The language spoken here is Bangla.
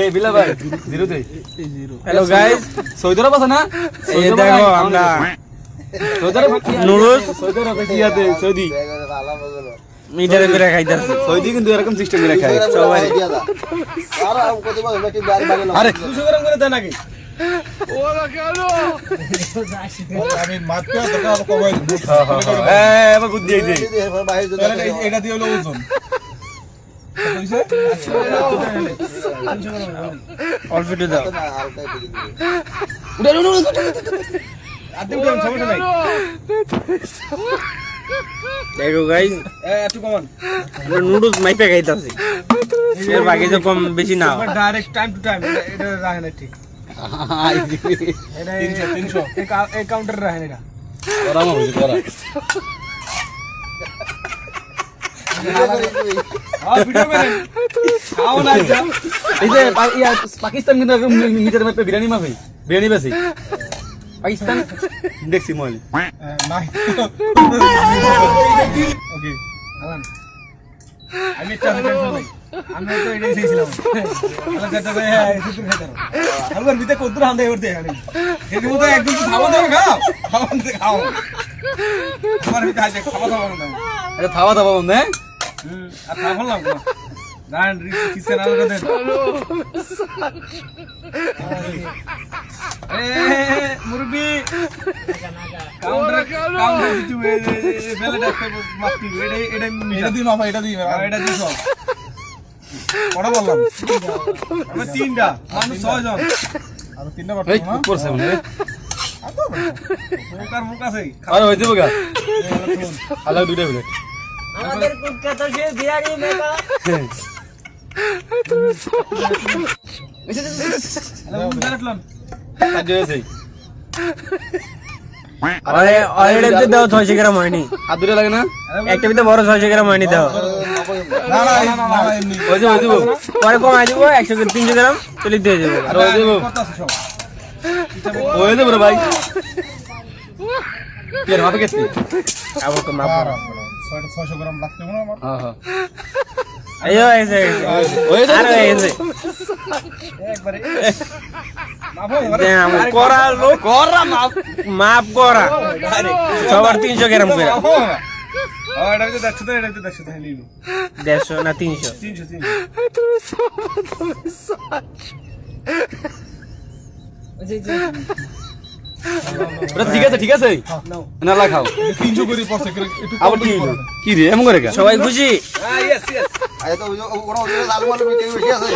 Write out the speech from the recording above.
এই বিলা ভাই জিরোতে হ্যালো গাইস, সৌদিরা পাছে না এই দেখো আমরা সৌদিরা নুডলস সৌদিরা কিয়াতে সৌদি মিটারে করে খাইতাছি। সৌদি কিন্তু এরকম সিস্টেম করে খায় সবাই আরে 200 গ্রাম করে দেন নাকি আমি মাত্র টাকা কমাই দিব এবার বুদ্ধি আইছে এটা দিয়ে হলো ওজন অল্প একটু দাও। আদি উঠান সমস্যা নাই দেখো গাইস, একটু কমান আমরা নুডলস মাইপে খাইতাছি। এর বাকি তো কম বেশি না। ডাইরেক্ট টাইম টু টাইম এটা রাখে না ঠিক এটা 300 এই কাউন্টার রাখে না এটা ওরা মা বুঝি করা ভিডিও করেন খাও না যা এই যে পাকিস্তান কিন্তু মিটার মে বিরিয়ানি মাফি বিরিয়ানি বেশি পাকিস্তান দেখছি মলি নাই ওকে আলান আমি একটা টেনশন নাই আমি তো এটাই চাইছিলাম আলাদা যেটা হ্যাঁ সুন্দর খাইতাম আবার ভিতরে কত রান্দা করতে জানি এই যে তো একদম খাওয়া দাও খাও আমার ভিতরে আছে খাওয়া দাও না এটা খাওয়া দাও বন্ধে আর খাওয়া বললাম না দাঁড়ান কিসের আলাদা দেন মুরবি কাউন্টার দিতে ফেলে দেখতে মাফি এটা দি মাফা এটা দি সব কটা বললাম আমি তিনটা মানুষ 6 জন আর তিনটা বাট এই না করছে মনে মুখ আছে আরে হইছে বগা আলাদা দুইটা প্লেট আমাদের কুটকা তো সে বিরিয়ানি মেকা। অলরেডি দাও 600 গ্রাম হয়নি। আর দুটো লাগে না একটা ভিতরে বড় 600 গ্রাম হয়নি দাও। না এমনি হইছে পরে কমাই দিব 100 300 গ্রাম চলে দিয়ে দেব। আর হইছে হইছে বড় ভাই কি আর হবে কেতে আবার তো মাপ। 600 গ্রাম লাগতে না আমার হ্যাঁ হ্যাঁ আইও এসে হইছে আর এসে একবারে দাম করা লোক কররা মাপ মাপ করা সবার 300 গ্রাম করে। এটা তো দেখছো এটা তো দেখছো তাই নিব 150 না 300 ঠিক আছে না লা খাও 300 করে পড়ছে একটু আবার কি রে এমন করে সবাই খুশি। ইয়েস আরে তো ওরা ওরা আলু আলু কেউ বেশি আছে